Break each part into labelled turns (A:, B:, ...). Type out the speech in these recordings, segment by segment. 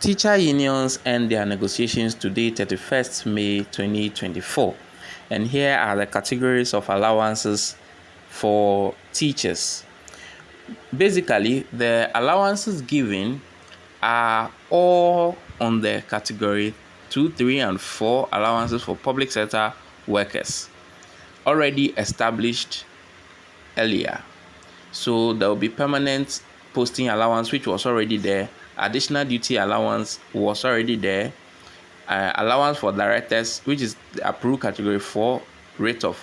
A: Teacher unions end their negotiations today, 31st May 2024. And here are the categories of allowances for teachers. Basically, the allowances given are all on the category 2, 3, and 4 allowances for public sector workers, already established earlier. So there will be permanent posting allowance, which was already there. Additional duty allowance was already there. Allowance for directors, which is the approved category 4 rate of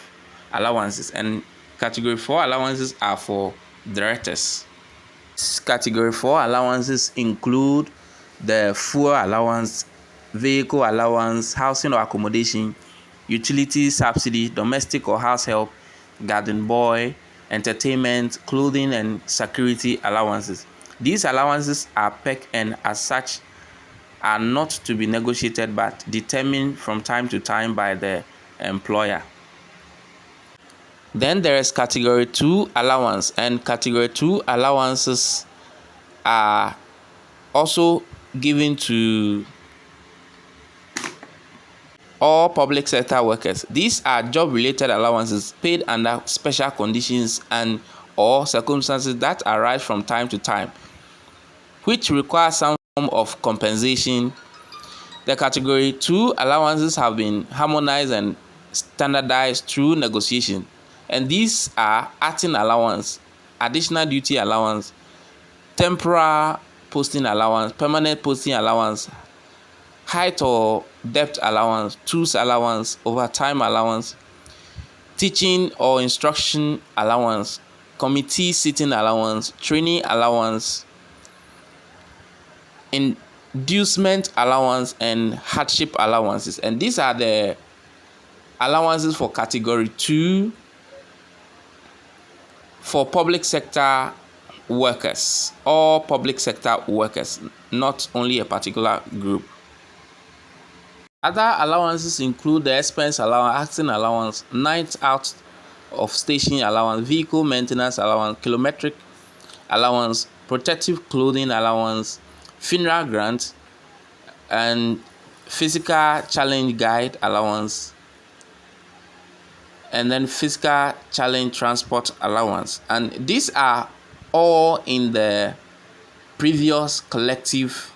A: allowances, and category 4 allowances are for directors. Category 4 allowances include the fuel allowance, vehicle allowance, housing or accommodation, utility subsidy, domestic or house help, garden boy, entertainment, clothing, and security allowances. These allowances are pegged and as such are not to be negotiated but determined from time to time by the employer. Then there is category 2 allowance, and category 2 allowances are also given to all public sector workers. These are job-related allowances paid under special conditions and or circumstances that arise from time to time, which require some form of compensation. The category 2 allowances have been harmonized and standardized through negotiation, and these are acting allowance, additional duty allowance, temporary posting allowance, permanent posting allowance, height or depth allowance, tools allowance, overtime allowance, teaching or instruction allowance, committee sitting allowance, training allowance, inducement allowance, and hardship allowances. And these are the allowances for category 2 for public sector workers, all public sector workers, not only a particular group. Other allowances include the expense allowance, acting allowance, night out of station allowance, vehicle maintenance allowance, kilometric allowance, protective clothing allowance, funeral grant, and physical challenge guide allowance, and then physical challenge transport allowance. And these are all in the previous collective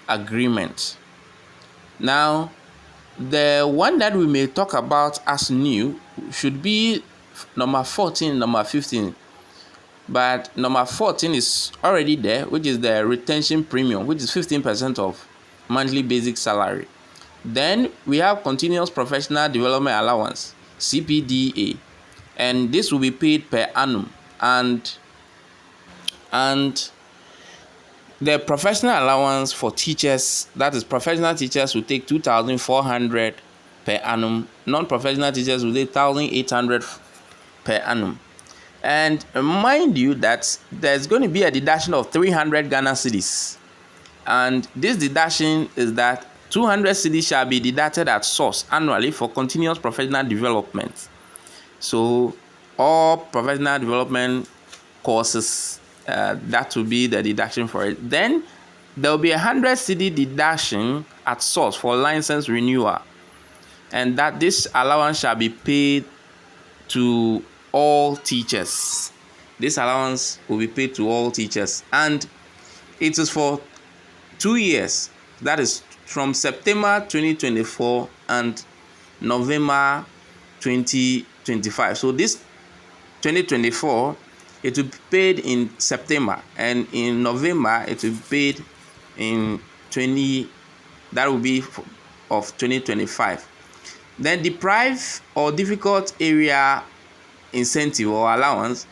A: agreement. Now, the one that we may talk about as new should be number 14, number 15. But number 14 is already there, which is the retention premium, which is 15% of monthly basic salary. Then we have continuous professional development allowance, CPDA, and this will be paid per annum. And the professional allowance for teachers, that is professional teachers, will take 2,400 per annum. Non-professional teachers will take 1,800 per annum. And mind you that there's going to be a deduction of 300 Ghana cedis. And this deduction is that 200 cedis shall be deducted at source annually for continuous professional development. So all professional development courses, that will be the deduction for it. Then there will be 100 cedi deduction at source for license renewal, and that this allowance shall be paid to all teachers. This allowance will be paid to all teachers, and it is for 2 years. That is from September 2024 and November 2025. So this 2024, it will be paid in September, and in November it will be paid in that will be of 2025. Then deprived or difficult area incentive or allowance,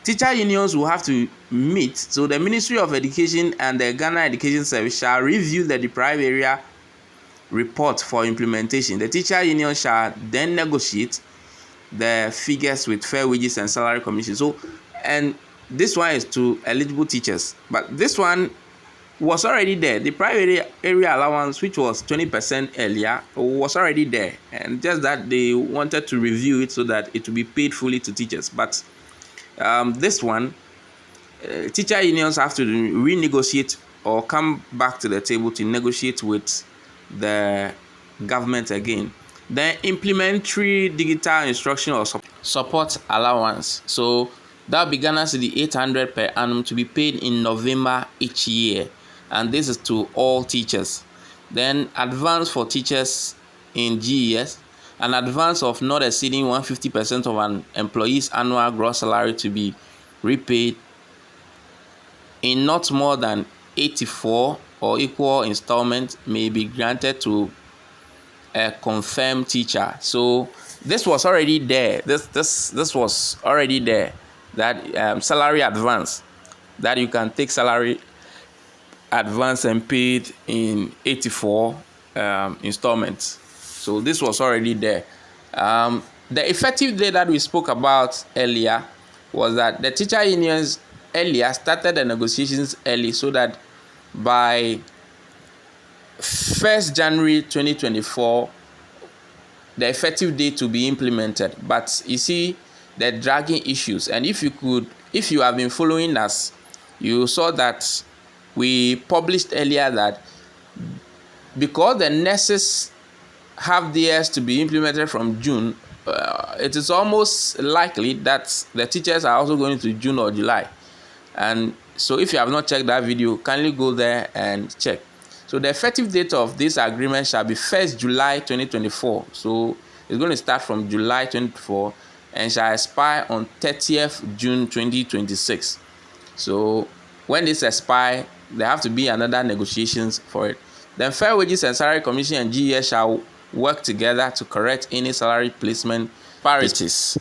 A: teacher unions will have to meet. So the Ministry of Education and the Ghana Education Service shall review the deprived area report for implementation. The teacher union shall then negotiate the figures with Fair Wages and Salary Commission. So, and this one is to eligible teachers, but this one was already there. The private area allowance, which was 20% earlier, was already there, and just that they wanted to review it so that it will be paid fully to teachers. But this one, teacher unions have to renegotiate or come back to the table to negotiate with the government again. Then implementary digital instruction or support allowance. So that will be Ghana cedi 800 per annum to be paid in November each year, and this is to all teachers. Then advance for teachers in GES, an advance of not exceeding 150% of an employee's annual gross salary to be repaid in not more than 84 or equal installment may be granted to a confirmed teacher. So this was already there. This was already there. That salary advance, that you can take salary advance and paid in 84 installments. So this was already there. The effective date that we spoke about earlier was that the teacher unions earlier started the negotiations early, so that by 1st January 2024 the effective date to be implemented. But you see the dragging issues, and if you have been following us, you saw that we published earlier that because the nurses have theirs to be implemented from June, it is almost likely that the teachers are also going to June or July. And so if you have not checked that video, kindly go there and check. So the effective date of this agreement shall be 1st July 2024. So it's going to start from July 2024 and shall expire on 30th June 2026. So when this expires, there have to be another negotiations for it. Then Fair Wages and Salary Commission and GES shall work together to correct any salary placement disparities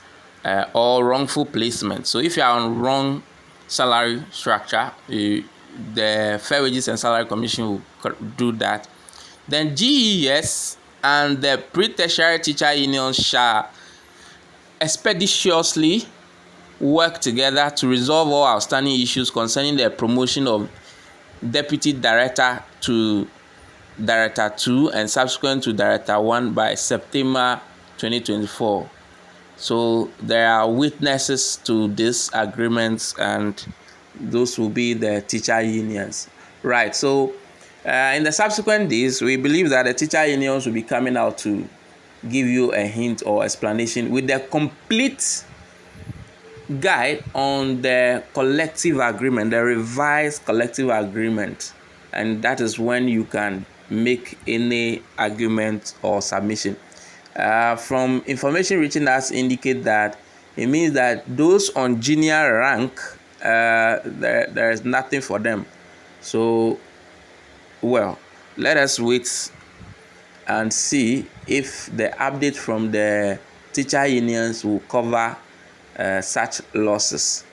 A: or wrongful placement. So if you are on wrong salary structure, the Fair Wages and Salary Commission will do that. Then GES and the pre-tertiary teacher unions shall expeditiously work together to resolve all outstanding issues concerning the promotion of Deputy Director to Director 2 and subsequent to Director 1 by September 2024. So there are witnesses to this agreement, and those will be the teacher unions. Right, so in the subsequent days, we believe that the teacher unions will be coming out to give you a hint or explanation with the complete guide on the collective agreement, the revised collective agreement, and that is when you can make any argument or submission. From information reaching us indicate that it means that those on junior rank, there is nothing for them. So, well, let us wait and see if the update from the teacher unions will cover such losses.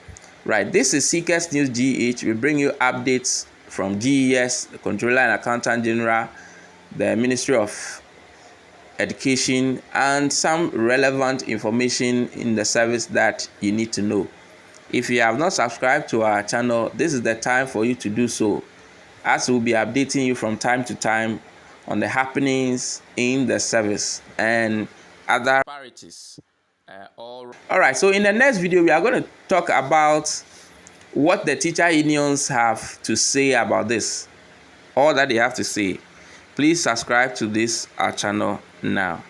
A: Right, this is Seekers News GH. We bring you updates from GES, the Controller and Accountant General, the Ministry of Education, and some relevant information in the service that you need to know. If you have not subscribed to our channel, this is the time for you to do so, as we'll be updating you from time to time on the happenings in the service and other disparities. All right, so in the next video, we are going to talk about what the teacher unions have to say about this, all that they have to say. Please subscribe to this our channel now.